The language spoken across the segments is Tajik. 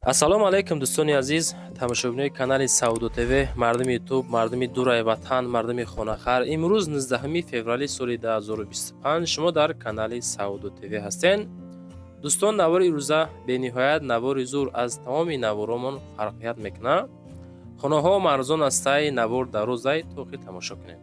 ассалому алайкум дӯстони азиз, тамошобинои канали Саудо ТВ, мардуми ютуб, мардуми дурай ватан, мардуми хонахар. Имрӯз 19 феврали соли 2025 шумо дар канали Саудо ТВ ҳастен. дӯстон, навори рӯза бениҳоят навори зур аз тамоми наворомон фарқият мекунад. хонаҳо марзон астаи навор дарозай тоқи тамошо кунем.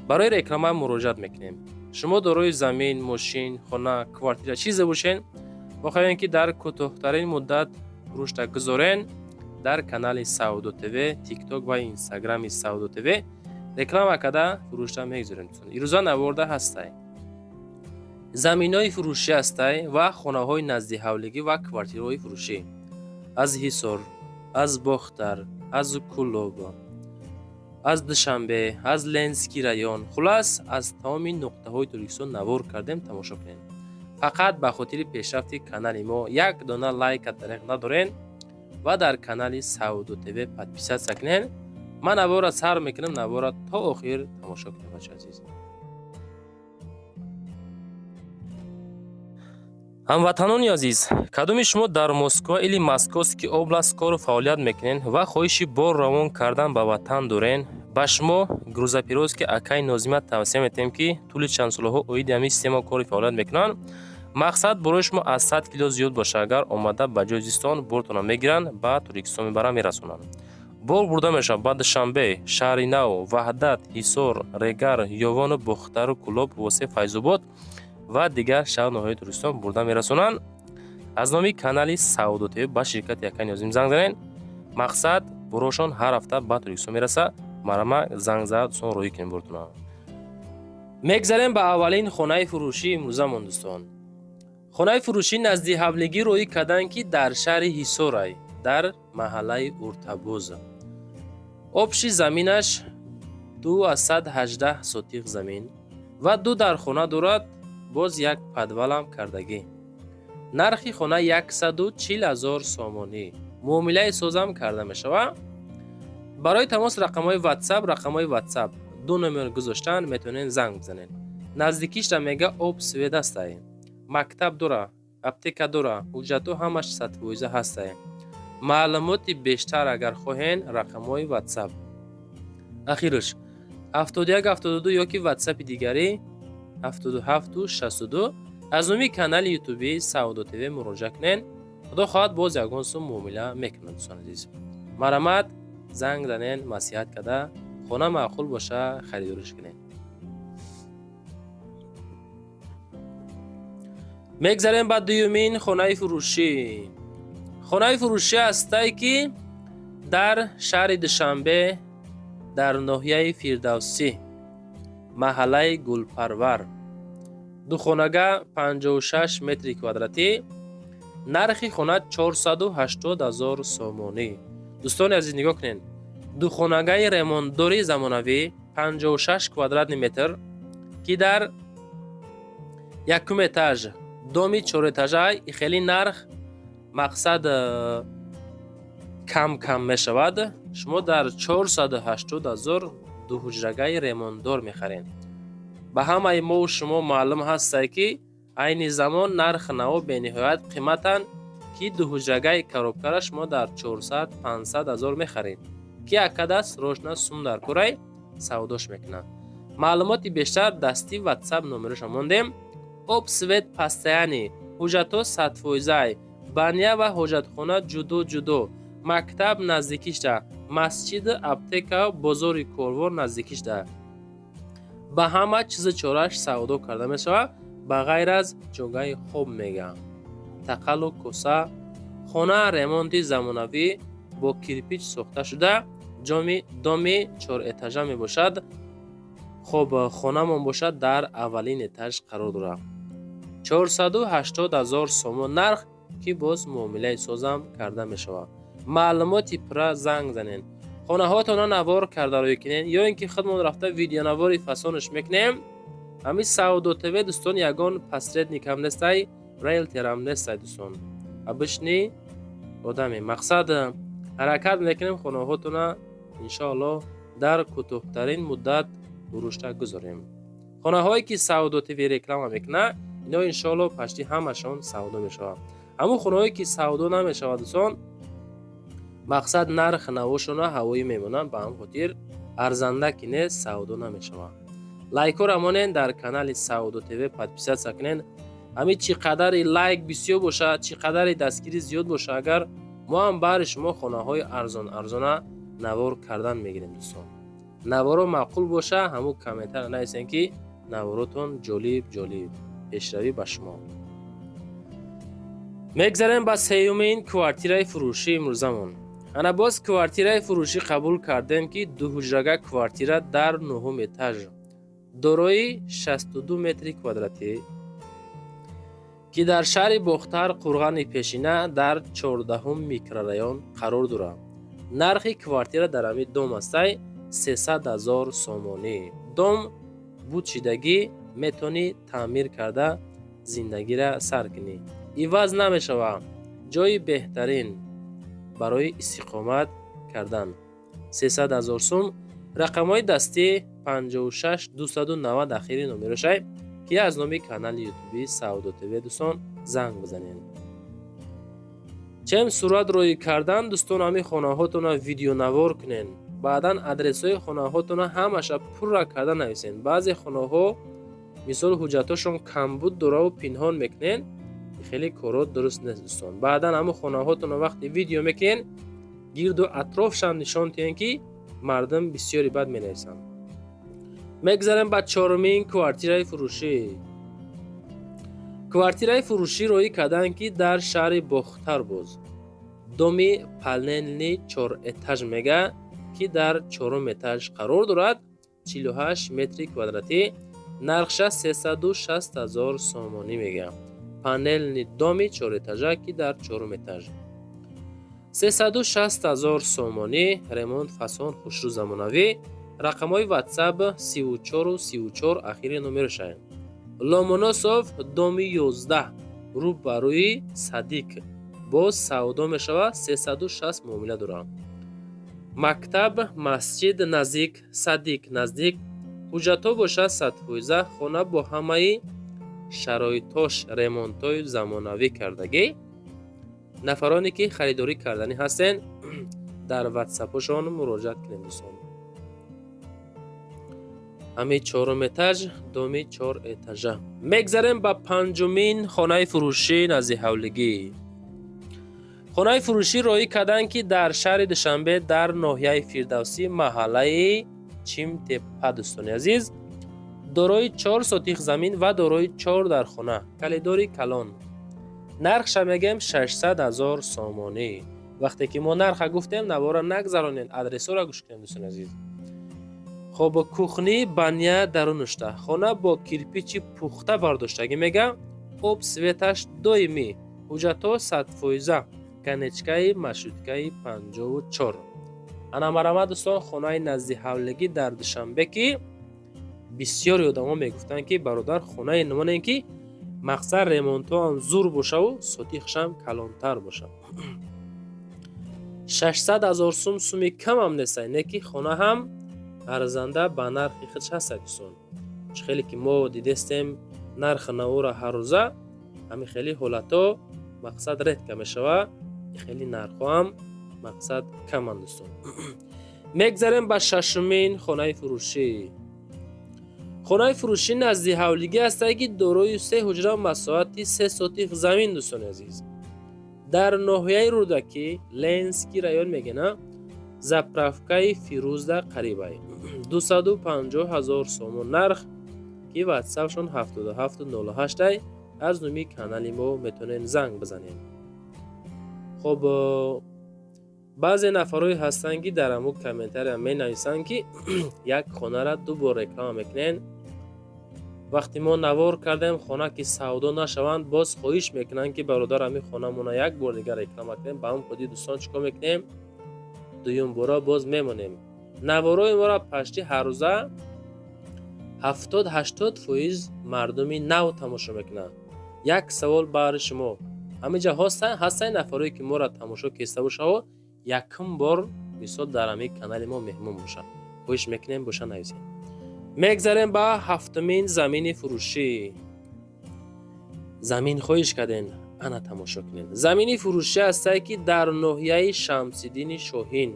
барои реклама муроҷиат мекунем. шумо дорои замин, мошин, хона, квартира чизе бошен, вохоҳем ки дар кӯтоҳтарин муддат фурӯшта гузорен, дар канали Саудо ТВ, TikTok ва Instagram-и Саудо ТВ реклама када фурӯшта мегузорем. ирӯза наворда ҳастай. заминои фурӯшӣ ҳастай ва хонаҳои назди ҳавлигӣ ва квартираҳои фурӯшӣ аз Ҳисор, аз Бохтар, аз Кӯлоб, аз Душанбе, аз Ленский район, хулас аз тамоми нуқтаҳои Торкистон навор кардем. Тамошо кунем. фақат ба хотири пешрафти канали мо як дона лайка дареқ надорен ва дар канали Саудо ТВ подписатсия кунен. ман навора сар мекунам, навора то охир тамошо кунем. бачаҳои азиз, ҳамватанони азиз, кадоми шумо дар Москва или Московский област кору фаъолият мекунен ва хоҳиши бор равон кардан ба ватан дорен, ба шумо грузопировски акаи Нозима тавсия метем ки тӯли чанд солаҳо оиди ҳамин система кори фаъолият мекунанд. мақсад борои шумо аз 100 кило зиёд боша. агар омада ба ҷои зистон бортона мегиранд, ба Торкистон мебаранд, мерасонанд. бор бурда мешавад ба Душанбе, Шаҳри Нав, Ваҳдат, Ҳисор, Регар, Ёвону, Бухтару, Кӯлоб, Восе, Файзобод ва дигар шаҳрноҳои Торкистон бурда мерасонанд. аз номи канали Саудо ТВ ба ширкати Акаи Нозим занг занед. мақсад борошон ҳар ҳафта ба Торкистон мераса. марама занг зад сон роҳӣ кунем бортона. мегзарем ба аввалин хонаи фурӯшӣ имрӯзамон. дӯстон, хонаи фурӯшӣ назди ҳавлигӣ роҳӣ кардан ки дар шаҳри Ҳисорай, дар маҳаллаи Уртабӯз. обши заминаш 218 сотиқ замин ва 2 дар хона дорад, боз як падвалам кардагӣ. нархи хона 140,000 сомонӣ. муомилаи созам карда мешавад. барои тамос рақамҳои ватсап 2 номер гузоштан метавонен занг бизанед. наздикишда мега об свет ҳастай, мактаб дора, аптека дора, ҳуҷҷатҳо ҳамаш сатфоиза ҳастай. маълумоти бештар агар хоҳен, рақамҳои ватсап ахираш 7172 ёки ватсапи дигари 7762. аз номи канали ютуби Саудо ТВ муроҷиат кунен. худо хоҳад боз ягон сум муомила мекунад. дӯстон азиз, марамат занг занен, масиҳат када хона маъқул боша харидориш кунен. мегзарем ба дуюмин хонаи фурӯшӣ. хонаи фурӯшӣ ҳастай ки дар шаҳри Душанбе, дар ноҳияи Фирдавсӣ, маҳаллаи Гулпарвар. духонага 56 метри квадратӣ. нархи хона 480,000 сомонӣ. дӯстони азиз, нигоҳ кунед. духонагаи ремонтдори замонавӣ 56 квадратный метр ки дар якум этаж, доми 4 этажа. хеле нарх мақсад кам мешавад. шумо дар 480,000 дуҳуҷрагаи ремонтдор мехаред. ба ҳамаи мо шумо маълум ҳастай ки айни замон нарх наво бениҳоят қиматан ки дуҳуҷрагаи коробкара шумо дар 400-500,000 мехаред ки акадаст рошна сум дар курай савдош мекунад. маълумоти бештар дасти ватсап номераша мондем. об свет пастаяни, ҳуҷҷатҳо 100%, баня ва ҳоҷатхона ҷудо, мактаб наздикишда, масҷид, аптека, бозори корвор наздикишда. ба ҳама чизи чораш савдо карда мешавад, ба ғайр аз ҷогаи хоб мега. тақалу коса. хона ремонти замонавӣ бо кирпич сохта шуда, доми 4 этажа мебошад. хоб хонамон бошад дар аввалин этаж қарор дорад. 480,000 сомон нарх ки боз муомилаи созам карда мешавад. маълумоти пура занг занен. хонаҳоятонро навор карда роҳӣ кунен ё ин ки худмон рафта видеонавори фасонаш мекунем. ҳамин Саудо ТВ дӯстон ягон посредникам нестай, рейлтерам нестай. дӯстон обычни одаме. мақсад ҳаракат мекунем хонаҳоятонро иншоаллоҳ дар кӯтоҳтарин муддат фурӯшта гузорем. хонаҳое ки Саудо ТВ реклама мекунад, ино иншоаллоҳ пашти ҳамашон савдо мешавад. ҳамун хонаҳое ки савдо намешавад, дӯстон мақсад нарх навошона ҳавоӣ мемонанд, ба ҳам хотир арзанда ки не савдо намешавад. лайкҳо рамонен, дар канали Саудо ТВ подписатсия кунен. ҳамин чӣ қадари лайк бисёр бошад, чӣ қадари дастгирӣ зиёд бошад, агар мо ҳам баҳри шумо хонаҳои арзона навор кардан мегирем. дӯстон, наворо маъқул боша, ҳамун комментар нависен ки наворотон ҷолиб. пешравӣ ба шумо. мегзарем ба сеюмин квартираи фурӯшӣ имрӯзамон. ана боз квартираи фурӯшӣ қабул кардем ки дуҳуҷрага квартира дар 9 этаж дорои 62 метри квадратӣ ки дар шаҳри Бохтар, Қурғани Пешина дар 14 микрорайон қарор дорад. нархи квартира дар ҳамин дом астай 300,000 сомонӣ. дом будшидагӣ, метавонӣ таъмир карда зиндагиро сар кунӣ. иваз намешавад. ҷойи беҳтарин барои истиқомат кардан. 300,000 сум. рақамҳои дастӣ 56 290 ахири номерошай ки аз номи канали ютуби Саудо ТВ дӯстон занг бизанед. чем сурат роӣ кардан дӯстон, ҳамин хонаҳотона видеонавор кунен. баъдан адресҳои хонаҳотона ҳамаша пурра карда нависен. баъзе хонаҳо мисол ҳуҷҷатҳошон камбуд дораву пинҳон мекунен. хеле коро дуруст нест дӯстон. баъдан ҳамин хонаҳотона вақти видео мекунен, гирду атрофшан нишон диҳен ки мардум бисёри бад менависанд. мегзарем ба чорумин квартираи фурӯшӣ. квартираи фурӯшӣ роӣ карданд ки дар шаҳри Бохтар боз. доми панелни 4 этаж мега ки дар 4 этаж қарор дорад. 48 метри квадратӣ. нархша 360,000 сомонӣ мега. панелни доми 4 этажа ки дар 4 этаж 360,000 сомонӣ. ремонт фасон хушрӯ замонавӣ. рақамҳои ватсап 34 34 ахири номерошай. ломоносов доми 11 рӯ ба рӯи Садик боз савдо мешавад. 360 муомила дорад. мактаб, масҷид наздик, Садик наздик. ҳуҷҷатҳо бошад 100%. хона бо ҳамаи шароитош ремонтҳои замонавӣ кардагӣ. нафароне ки харидорӣ карданӣ ҳастен дар ватсапошон муроҷиат кунед дӯстон. ҳамин 4 этаж доми 4 этажа. мегзарем ба панҷумин хонаи фурӯшӣ назди ҳавлигӣ. хонаи фурӯшӣ роӣ карданд ки дар шаҳри Душанбе дар ноҳияи Фирдавсӣ маҳаллаи Чимтеппа дӯстони азиз, дорои 4 сотих замин ва дорои 4 дархона, калидори калон. нархша мегем 600,000 сомонӣ. вақте ки мо нарха гуфтем, навора нагзаронед, адресора гӯш кунед дӯстони азиз. хоб кухни баня дарунушта. хона бо кирпичи пухта бардоштагӣ мега. об светаш доимӣ. ҳуҷҷатҳо 100%. канечкаи маршруткаи 54. ана марама дӯстон, хонаи назди ҳавлигӣ дар Душанбе ки бисёри одамо мегуфтанд ки бародар хонаи намонем ки мақсад ремонтҳо ҳам зур бошаву сотихшам калонтар бошад. 600,000 сум суми кам ҳам нестай, не ки хона ҳам арзанда ба нархи худш ҳастад дӯстон. чӣ хеле ки мо дидестем нархи навора ҳаррӯза, ҳамин хеле ҳолатҳо мақсад редка мешавад, хеле нархҳо ҳам мақсад каманд дӯстон. мегзарем ба шашумин хонаи фурӯшӣ. хонаи фурӯшӣ назди ҳавлигӣ астае ки дорои 3 ҳуҷра масоҳати 3 сотих замин дӯстони азиз. дар ноҳияи Рӯдакӣ, Ленский район мегена, заправкаи Фирӯзда қарибай. 250,000 сомон нарх ки ватсапшон 7708 аз номи канали мо метавонен занг бизанед. хоб баъзе нафарҳое ҳастанд ки дар ҳамун комментария менависанд ки як хонара 2 бор реклама мекунен. вақти мо навор кардем хона ки савдо нашаванд, боз хоҳиш мекунанд ки бародар ҳамин хонамона як бор дигар реклама кунем. ба ҳамн ходи дӯстон чикор мекунем? дуюм бора боз мемонем. наворои мора пашти ҳаррӯза 70-80% мардуми нав тамошо мекунанд. як савол баҳри шумо. ҳаминҷа ҳастанд нафарое ки мора тамошо киста бошаву якум бор мисол дар ҳамин канали мо меҳмон бошад? хоҳиш мекунем боша нависем. мегзарем ба ҳафтумин замини фурӯшӣ. замин хоҳиш кардем. ана тамошо кунед. Замини фурӯшӣ ҳастае ки дар ноҳияи Шамсиддини Шоҳин,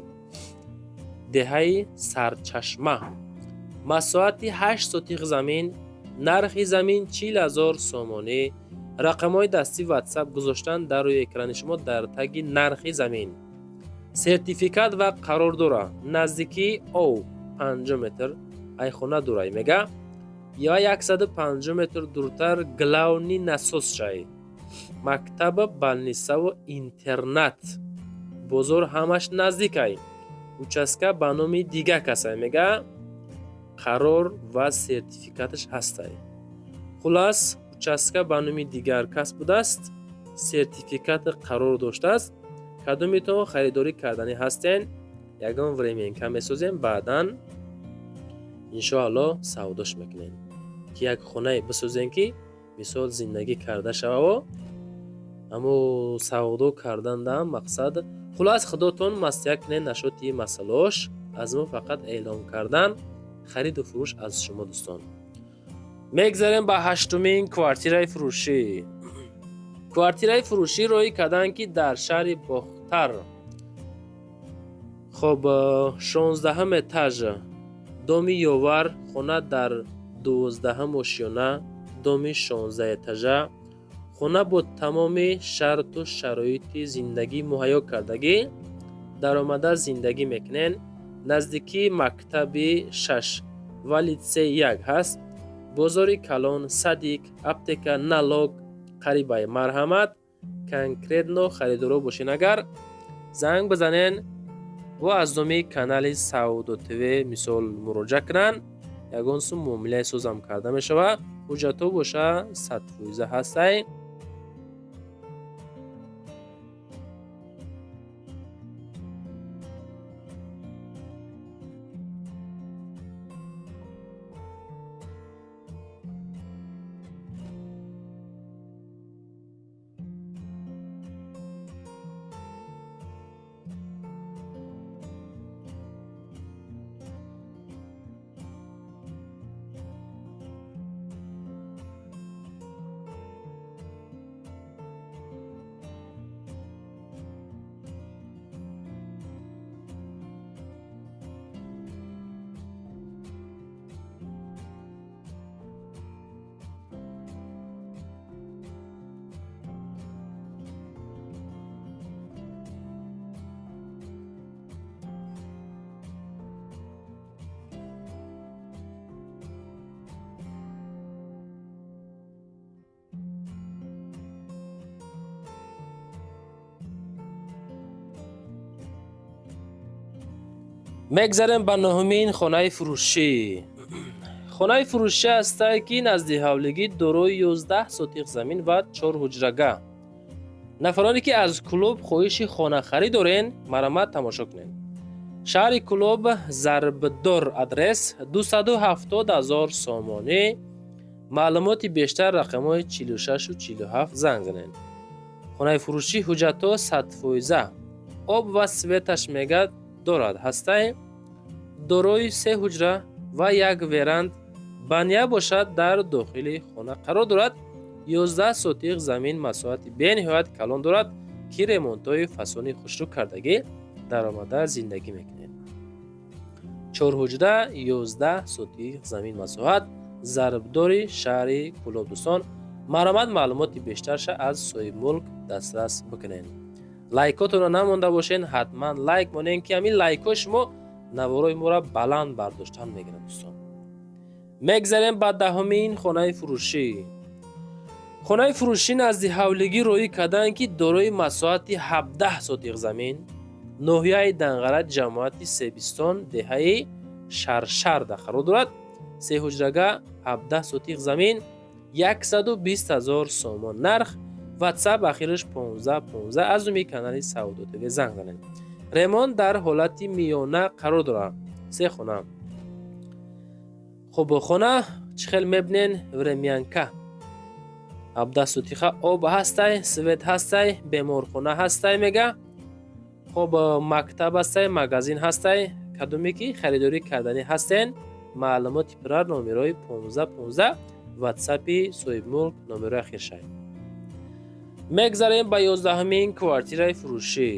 деҳаи Сарчашма, масоати 8 сотиқ замин, нархи замин 40,000 сомонӣ. рақамҳои дастӣ WhatsApp гузоштан дар рӯи экрани шумо дар таги нархи замин. сертификат ва қарордора наздикии ов 5 метр айхона дурай мега ё 150 метр дуртар главни насос шай мактаба балнисаву интернат бозор ҳамаш наздикай участка ба номи дига касай мега қарор ва сертификаташ ҳастай. хулас участка ба номи дигар кас будааст, сертификат қарор доштааст. кадомитон харидорӣ кардани ҳастен, ягон временка месозем, баъдан иншоалло савдош мекунем ки як хонае бисозем ки мисол зиндагӣ карда шававо, аммо савдо кардандаам мақсад. хулас худотон мастиҳа кунед нашоти масъалаош. аз мо фақат эълон кардан хариду фурӯш аз шумо дӯстон. мегзарем ба 8-умин квартираи фурӯшӣ. квартираи фурӯшӣ роҳӣ карданд ки дар шаҳри Бохтар. хоб 16 этаж, доми ёвар, хона дар 12 ошёна, доми 16 этажа, хона бо тамоми шарту шароити зиндагӣ муҳайё кардагӣ. даромада зиндагӣ мекунен. наздикии мактаби 6 ва литсеи 1 ҳаст. бозори Калон, Садик, аптека, Налог, қарибай Марҳамат, конкретно харидоро бошен агар занг бизанен ва аз номи канали Саудо ТВ мисол муроҷиат кунанд. ягон сум муомилаи созам карда мешавад. ҳуҷҷатҳо боша 100% ҳастай. мегзарем ба 9-умин хонаи фурӯшӣ. хонаи фурӯшӣ ҳастае ки назди ҳавлигӣ дорои 11 сотиқ замин ва 4 ҳуҷрага. нафароне ки аз клуб хоҳиши хонахарӣ дорен, марамат тамошо кунед. шаҳри Клуб, Зарбдор, адрес 270,000 сомонӣ. маълумоти бештар рақамҳои 46 و 47 занг занед. хонаи фурӯшӣ ҳуҷҷатҳо 100%. об ва светаш мега дорад ҳастай. дорои 3 ҳуҷра ва 1 веранд бания бошад. дар дохили хона қарор дорад. 11 сотиқ замин масоати бениҳоят калон дорад ки ремонтҳои фасони хушрӯ кардагӣ даромада зиндагӣ мекунед. 4 ҳуҷра 11 сотиқ замин масоҳат, зарбдори шаҳри Клуб дӯстон. маромад маълумоти бештарша аз соҳибмулк дастрас бикунед. лайкотонро намонда бошен, ҳатман лайк монен ки ҳамин лайкҳои шумо наворои моро баланд бардоштан мегирад дӯстон. мегзарем ба 10-умин хонаи фурӯшӣ. хонаи фурӯшӣ назди ҳавлигӣ роҳӣ карданд ки дорои масоҳати 17 сотиқ замин, ноҳияи Данғара, ҷамоати Себистон, деҳаи Шаршарда қарор дорад. 3 ҳуҷрага 17 сотиқ замин, 120,000 сомон нарх. WhatsApp ахираш 1515. аз номи канали Саудо ТВ занг занед. ремонт дар ҳолати миёна қарор дорад. 3 хона. хуб хона чӣ хел мебинен? времянка 17 сотиқа, об ҳастай, свет ҳастай, беморхона ҳастай мега. хуб мактаб ҳастай, магазин ҳастай. кадоме ки харидорӣ кардани ҳастен, маълумоти пирар номерои 1515, WhatsApp-и соҳибмулк номерои ахиршай. мегзарем ба 11-ҳамин квартираи фурӯшӣ.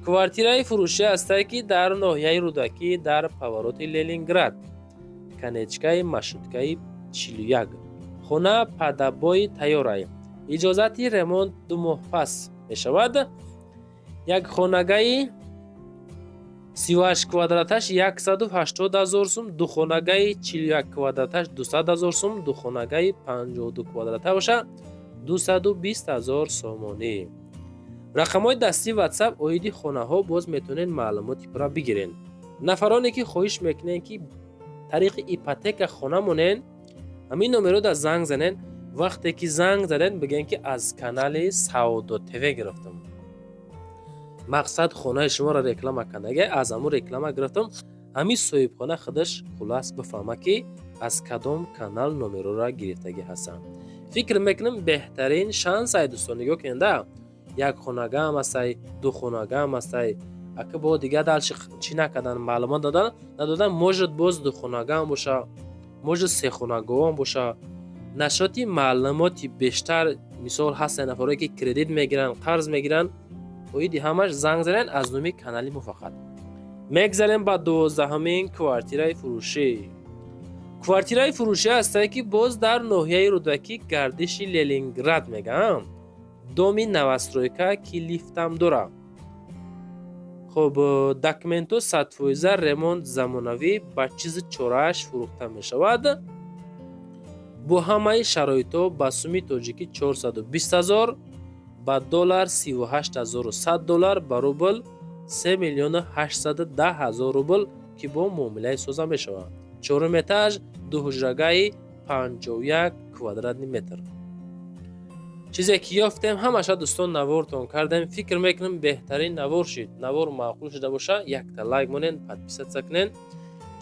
Квартираи фурӯшӣ астае ки дар ноҳияи Рудакӣ дар повороти Ленинград, канечкаи маршруткаи 41. хона падабои тайёрай. иҷозати ремонт 2 моҳ пас мешавад. як хонагаи 38 квадраташ 180,000 сум, духонагаи 41 квадраташ 200,000 сум, духонагаи 52 квадраташа 220,000 сомонӣ. рақамҳои дастии WhatsApp оиди хонаҳо боз метавонед маълумоти пурра бигирен. нафароне ки хоҳиш мекунен ки тариқи ипотека хона монен, ҳамин номерода занг занен. вақте ки занг занен бигӯен ки аз канали Саудо ТВ гирифтам. мақсад хонаи шуморо реклама кардага, аз ҳамун реклама гирифтам. ҳамин соҳибхона худаш хулас бифаҳма ки аз кадом канал номероро гирифтагӣ ҳастанд. фикр мекунам беҳтарин шансай дӯстон, нигоҳ кунанда як хонагаам астай, ду хонагаам астай. ака бо дига дал чӣ накардан, маълумот надодан, можад боз ду хонагаам боша, можад се хонагоам боша. нашоти маълумоти бештар, мисол ҳастанд нафаре ки кредит мегиранд, қарз мегиранд, оиди ҳамаш занг занен аз номи канали мо фақат. мегзарем ба 12-ҳамин квартираи фурӯшӣ. квартираи фурӯшӣ астае ки боз дар ноҳияи Рудакӣ, гардиши Ленинград мегаам. доми новостройка ки лифтам дора. хоб документҳо 100% ремонт замонавӣ ба чизи чорааш фурӯхта мешавад. бо ҳамаи шароитҳо ба сумми тоҷикӣ 420,000, ба доллар 38,100 доллар, ба рубл 3,810,000 рубл ки бо муомилаи соза мешавад. 4 этаж, 2 ҳуҷрагаи 51 квадратни метр. чизе ки ёфтем ҳамаша дӯстон навортон кардем. фикр мекунам беҳтарин навор шид. навор маъқул шуда боша, якта лайк монен, подписатсия кунен,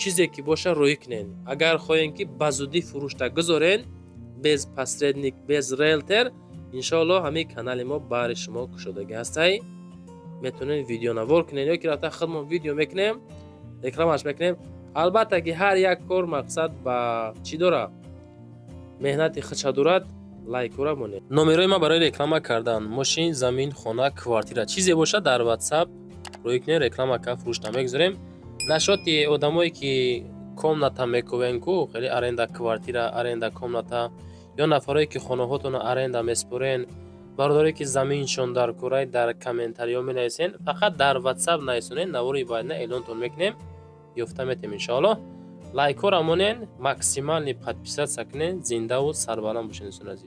чизе ки боша рӯй кунен. агар хоҳем ки ба зудӣ фурӯшта гузорен, без посредник, без риэлтор, иншоаллоҳ ҳамин канали мо баҳри шумо кушодагӣ ҳастай. метавонен видео навор кунен, ё ки рафта худмон видео мекунем, рекламаш мекунем. албатта ки ҳар як кор мақсад ба чӣ дора, меҳнати худша дорад. лайкора монед. номерои ма барои реклама кардан, мошин, замин, хона, квартира чизе боша дар WhatsApp рӯй кунен, реклама ка фурӯшта мегузорем. нашоти одамое ки комната мекувен ку, хеле аренда квартира, аренда комната, ё нафаре ки хонаҳотонро аренда меспорен, бародаре ки заминшон дар курай, дар комментариҳо менависен, фақат дар WhatsApp нависонен, навори байна эълонтон мекунем, ёфта метем иншоаллоҳ. лайкора монен, максимални подписатсия кунен. зиндаву сарбаланд бошед дӯстон азиз.